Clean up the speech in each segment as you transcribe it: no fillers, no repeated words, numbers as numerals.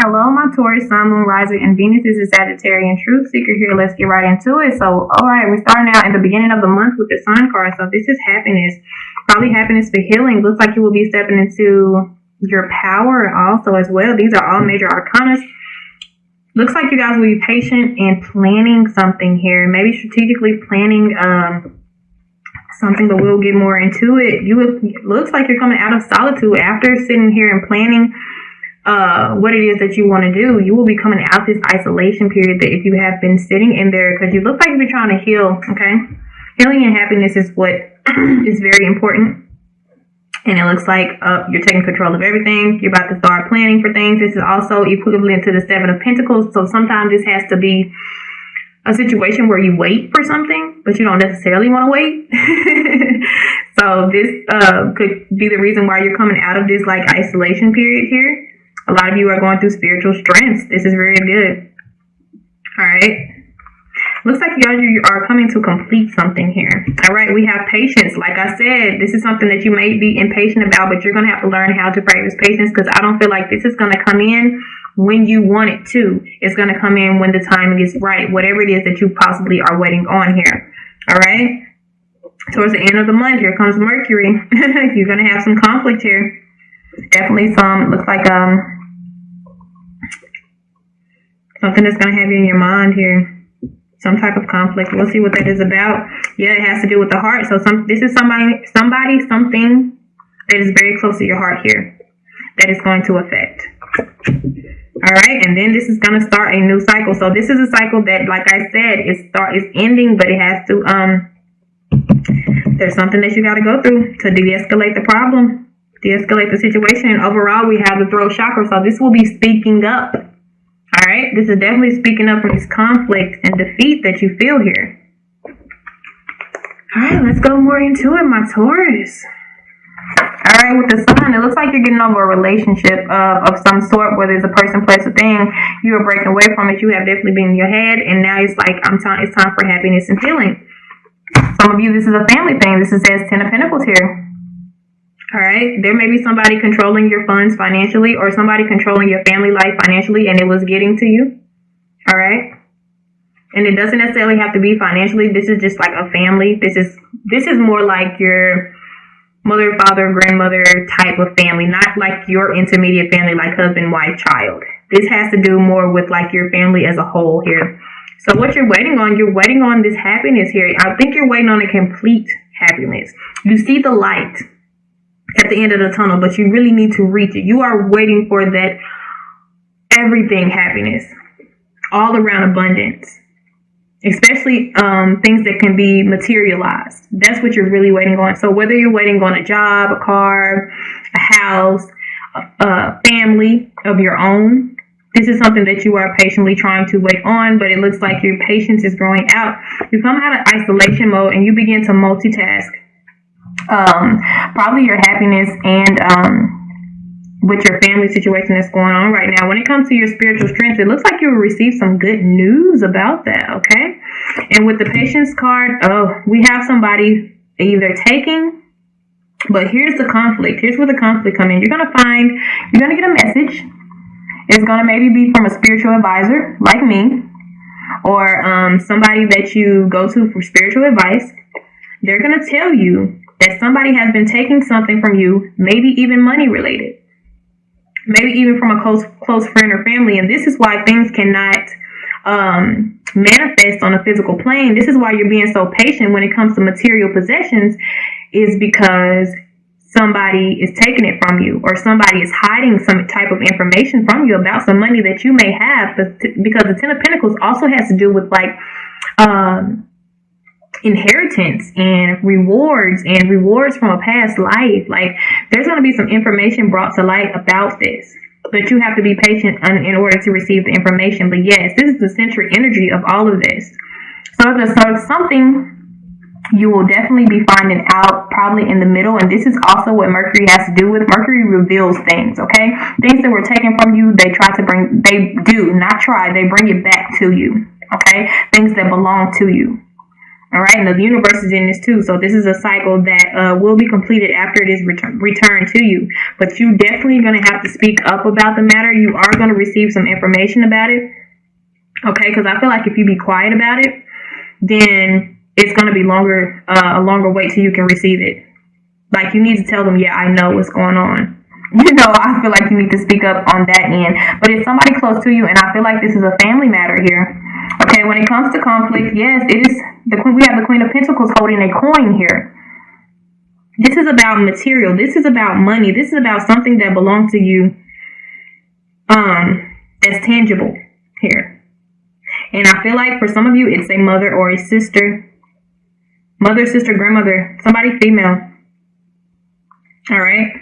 Hello, my Taurus, Sun, Moon, Rising, and Venus. This is Sagittarian Truth Seeker here. Let's get right into it. So, all right, we're starting out in the beginning of the month with the Sun card. So, this is happiness, probably happiness for healing. Looks like you will be stepping into your power also as well. These are all major arcana. Looks like you guys will be patient and planning something here. Maybe strategically planning something, but we'll get more into it. Looks like you're coming out of solitude after sitting here and planning what it is that you want to do. You will be coming out this isolation period that if you have been sitting in there, because you look like you've been trying to heal. Okay, healing and happiness is what is very important, and it looks like you're taking control of everything. You're about to start planning for things. This is also equivalent to the Seven of Pentacles, so sometimes this has to be a situation where you wait for something, but you don't necessarily want to wait. So this could be the reason why you're coming out of this like isolation period here. A lot of you are going through spiritual strengths. This is very good. All right. Looks like you are coming to complete something here. All right. We have patience. Like I said, this is something that you may be impatient about, but you're going to have to learn how to practice patience, because I don't feel like this is going to come in when you want it to. It's going to come in when the timing is right, whatever it is that you possibly are waiting on here. All right. Towards the end of the month, here comes Mercury. You're going to have some conflict here. Definitely looks like something that's going to have you in your mind here. Some type of conflict. We'll see what that is about. Yeah, it has to do with the heart. So this is something that is very close to your heart here that is going to affect. All right, and then this is going to start a new cycle. So this is a cycle that, like I said, is ending, but it has to there's something that you got to go through to de-escalate the problem, de-escalate the situation. And overall, we have the throat chakra. So this will be speaking up. All right, this is definitely speaking up from this conflict and defeat that you feel here. All right, let's go more into it, my Taurus. All right, with the Sun, it looks like you're getting over a relationship of some sort, whether it's a person, place, or thing. You are breaking away from it. You have definitely been in your head, and now it's like it's time for happiness and healing. Some of you, this is a family thing. This says Ten of Pentacles here. All right, there may be somebody controlling your funds financially, or somebody controlling your family life financially, and it was getting to you. All right, and it doesn't necessarily have to be financially. This is just like a family. This is more like your mother, father, grandmother type of family, not like your intermediate family, like husband, wife, child. This has to do more with like your family as a whole here. So what you're waiting on this happiness here. I think you're waiting on a complete happiness. You see the light at the end of the tunnel, but you really need to reach it. You are waiting for that everything happiness, all around abundance, especially things that can be materialized. That's what you're really waiting on. So whether you're waiting on a job, a car, a house, a family of your own, this is something that you are patiently trying to wait on, but it looks like your patience is growing out. You come out of isolation mode and you begin to multitask. Probably your happiness and with your family situation that's going on right now. When it comes to your spiritual strength, it looks like you will receive some good news about that, okay? And with the patience card, we have somebody either taking, but here's the conflict. Here's where the conflict comes in. You're going to get a message. It's going to maybe be from a spiritual advisor like me, or somebody that you go to for spiritual advice. They're going to tell you that somebody has been taking something from you, maybe even money related, maybe even from a close friend or family. And this is why things cannot manifest on a physical plane. This is why you're being so patient when it comes to material possessions, is because somebody is taking it from you, or somebody is hiding some type of information from you about some money that you may have. Because the Ten of Pentacles also has to do with like inheritance and rewards from a past life. Like there's going to be some information brought to light about this, but you have to be patient in order to receive the information. But yes, this is the central energy of all of this. So it's something you will definitely be finding out probably in the middle. And this is also what Mercury has to do with. Mercury reveals things, okay? Things that were taken from you, they bring it back to you, okay? Things that belong to you. All right, and the universe is in this too. So this is a cycle that will be completed after it is returned to you. But you definitely going to have to speak up about the matter. You are going to receive some information about it. Okay, because I feel like if you be quiet about it, then it's going to be a longer wait till you can receive it. Like, you need to tell them, yeah, I know what's going on. You know, I feel like you need to speak up on that end. But it's somebody close to you, and I feel like this is a family matter here. Okay, when it comes to conflict, yes, it is. We have the Queen of Pentacles holding a coin here. This is about material. This is about money. This is about something that belongs to you, that's tangible here. And I feel like for some of you, it's a mother or a sister. Mother, sister, grandmother, somebody female. All right.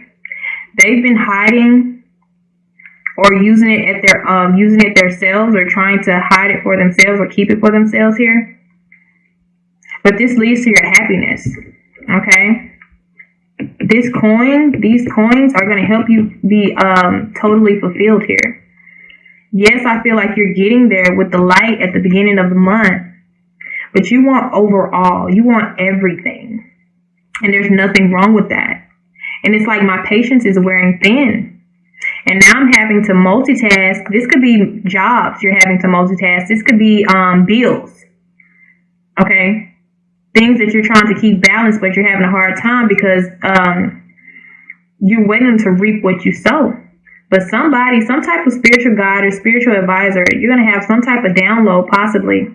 They've been hiding or using it themselves, or trying to hide it for themselves or keep it for themselves here. But this leads to your happiness. Okay. These coins are going to help you be totally fulfilled here. Yes, I feel like you're getting there with the light at the beginning of the month. But you want overall. You want everything. And there's nothing wrong with that. And it's like my patience is wearing thin. And now I'm having to multitask. This could be jobs you're having to multitask. This could be bills. Okay? Things that you're trying to keep balanced, but you're having a hard time because you're waiting to reap what you sow. But some type of spiritual guide or spiritual advisor, you're going to have some type of download possibly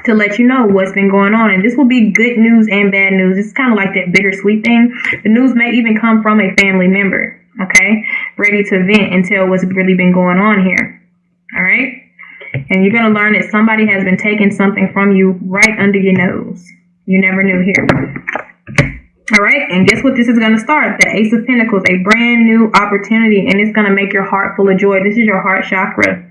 to let you know what's been going on. And this will be good news and bad news. It's kind of like that bittersweet thing. The news may even come from a family member, okay, ready to vent and tell what's really been going on here. All right. And you're going to learn that somebody has been taking something from you right under your nose. You never knew here. All right. And guess what this is going to start? The Ace of Pentacles, a brand new opportunity, and it's going to make your heart full of joy. This is your heart chakra.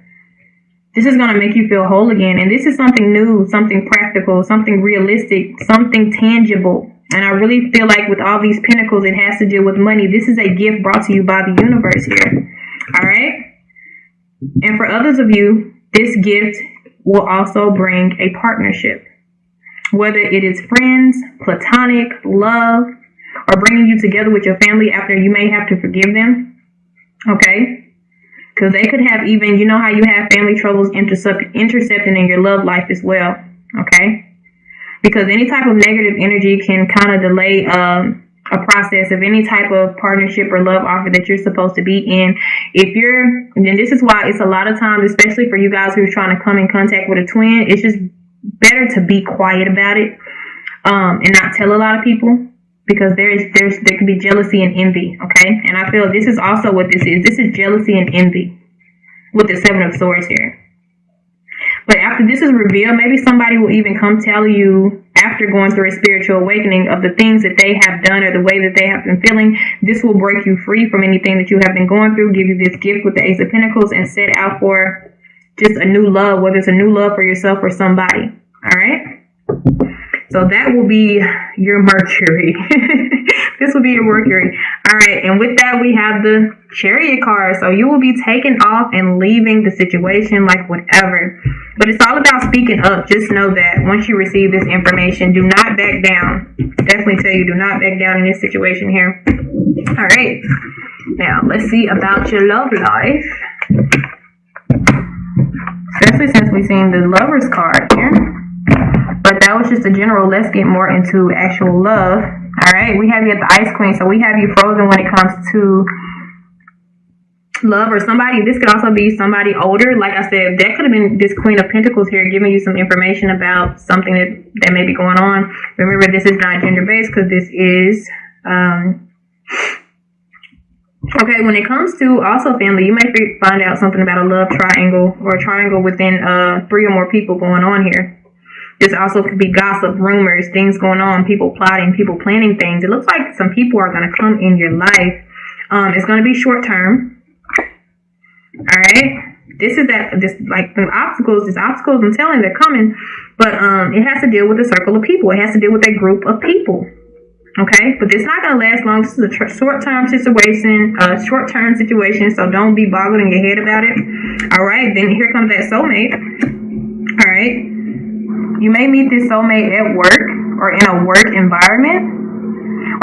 This is going to make you feel whole again. And this is something new, something practical, something realistic, something tangible. And I really feel like with all these pentacles, it has to deal with money. This is a gift brought to you by the universe here. All right. And for others of you, this gift will also bring a partnership. Whether it is friends, platonic, love, or bringing you together with your family after you may have to forgive them. Okay. Because they could have even, you know how you have family troubles intercepting in your love life as well. Okay. Because any type of negative energy can kind of delay a process of any type of partnership or love offer that you're supposed to be in. And this is why it's a lot of times, especially for you guys who are trying to come in contact with a twin, it's just better to be quiet about it and not tell a lot of people, because there can be jealousy and envy. Okay. And I feel this is also what this is. This is jealousy and envy with the Seven of Swords here. But after this is revealed, maybe somebody will even come tell you after going through a spiritual awakening of the things that they have done or the way that they have been feeling. This will break you free from anything that you have been going through, give you this gift with the Ace of Pentacles, and set out for just a new love, whether it's a new love for yourself or somebody. All right. So that will be your Mercury. This will be your Mercury. All right. And with that, we have the Chariot card. So you will be taking off and leaving the situation like whatever. But it's all about speaking up. Just know that once you receive this information, do not back down. Definitely tell you, do not back down in this situation here. All right. Now, let's see about your love life. Especially since we've seen the Lover's card here. But that was just a general. Let's get more into actual love. All right. We have you at the Ice Queen. So we have you frozen when it comes to love or somebody. This could also be somebody older. Like I said, that could have been this Queen of Pentacles here giving you some information about something that may be going on. Remember, this is not gender-based because this is... Okay, when it comes to also family, you may find out something about a love triangle or a triangle within 3 or more people going on here. This also could be gossip, rumors, things going on, people plotting, people planning things. It looks like some people are going to come in your life. It's going to be short term. All right. This obstacles, I'm telling you, they're coming. But it has to deal with a circle of people. It has to deal with a group of people. Okay, but it's not going to last long. This is a short-term situation, so don't be boggled in your head about it. All right, then here comes that soulmate. All right, You may meet this soulmate at work or in a work environment.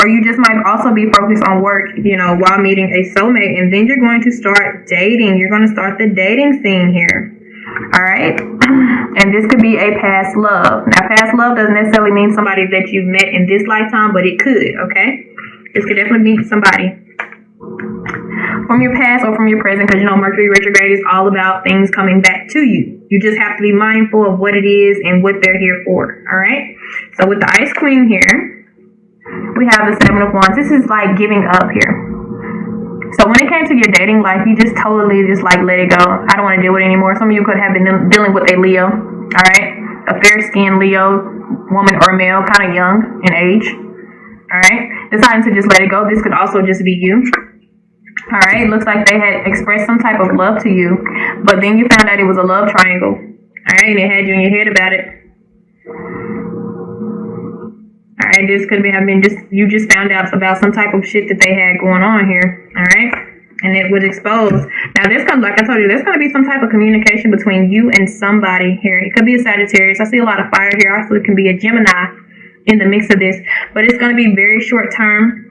Or you just might also be focused on work, you know, while meeting a soulmate. And then you're going to start dating. You're going to start the dating scene here. All right? And this could be a past love. Now, past love doesn't necessarily mean somebody that you've met in this lifetime, but it could, okay? This could definitely be somebody from your past or from your present, because, you know, Mercury retrograde is all about things coming back to you. You just have to be mindful of what it is and what they're here for, all right? So with the Ice Queen here, we have the Seven of Wands. This is like giving up here. So when it came to your dating life, you just totally just like let it go. I don't want to deal with it anymore. Some of you could have been dealing with a Leo, all right? A fair-skinned Leo, woman or male, kind of young in age, all right? Deciding to just let it go. This could also just be you. All right, looks like they had expressed some type of love to you, but then you found out it was a love triangle. All right, and it had you in your head about it. All right, this could have been just, you just found out about some type of shit that they had going on here. All right, and it was exposed. Now, this comes, like I told you, there's going to be some type of communication between you and somebody here. It could be a Sagittarius. I see a lot of fire here. Also, it can be a Gemini in the mix of this, but it's going to be very short term.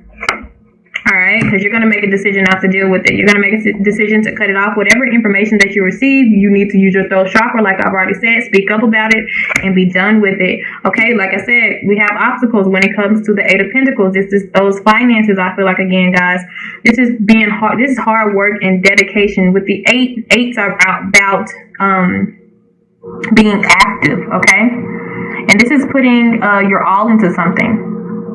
All right, because you're going to make a decision not to deal with it. You're going to make a decision to cut it off. Whatever information that you receive, you need to use your throat chakra, like I've already said. Speak up about it and be done with it. Okay, like I said, we have obstacles when it comes to the Eight of Pentacles. This is those finances, I feel like, again, guys. This is being hard. This is hard work and dedication. With the eights are about being active, okay? And this is putting your all into something.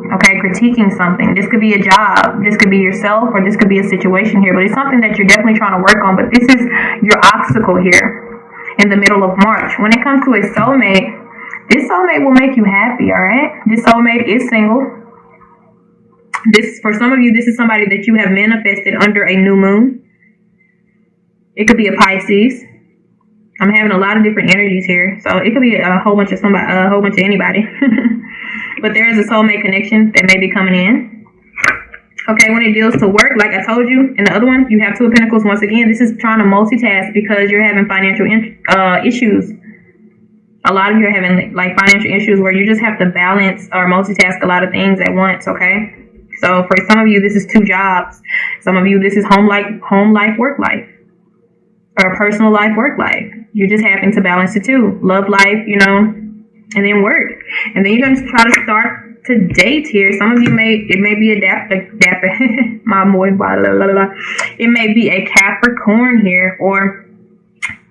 Okay, critiquing something. This could be a job. This could be yourself, or this could be a situation here. But it's something that you're definitely trying to work on. But this is your obstacle here in the middle of March. When it comes to a soulmate, this soulmate will make you happy, all right? This soulmate is single. This, for some of you, this is somebody that you have manifested under a new moon. It could be a Pisces. I'm having a lot of different energies here. So it could be a whole bunch of somebody, a whole bunch of anybody. But there is a soulmate connection that may be coming in. Okay, when it deals to work, like I told you, in the other one, you have Two of Pentacles. Once again, this is trying to multitask because you're having financial issues. A lot of you are having like financial issues where you just have to balance or multitask a lot of things at once, okay? So for some of you, this is two jobs. Some of you, this is home life, work life. Or personal life, work life. You're just having to balance the two. Love life, you know, and then work. And then you're going to try to start to date here. Some of you it may be my boy, blah, blah, blah, blah. It may be a Capricorn here, or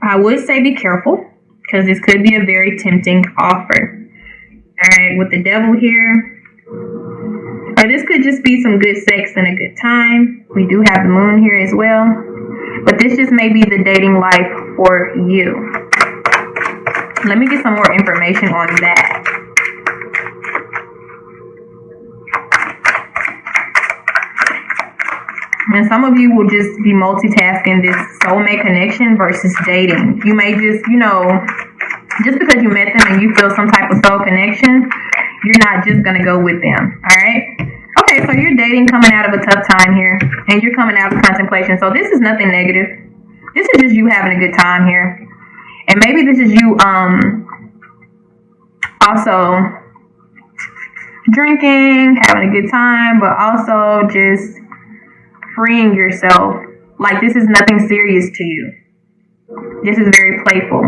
I would say be careful because this could be a very tempting offer. All right, with the Devil here, or this could just be some good sex and a good time. We do have the Moon here as well, but this just may be the dating life for you. Let me get some more information on that. And some of you will just be multitasking this soulmate connection versus dating. You may just, you know, just because you met them and you feel some type of soul connection, you're not just going to go with them. All right? Okay, so you're dating, coming out of a tough time here, and you're coming out of contemplation. So this is nothing negative. This is just you having a good time here. And maybe this is you also drinking, having a good time, but also just freeing yourself. Like, this is nothing serious to you. This is very playful.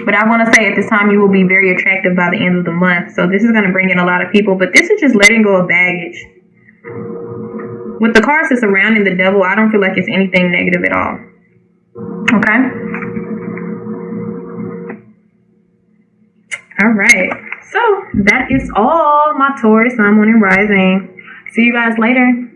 But I want to say at this time you will be very attractive by the end of the month. So this is going to bring in a lot of people. But this is just letting go of baggage. With the cards that's surrounding the Devil, I don't feel like it's anything negative at all. Okay? All right, so that is all, my Taurus, Sun, Moon, and Rising. See you guys later.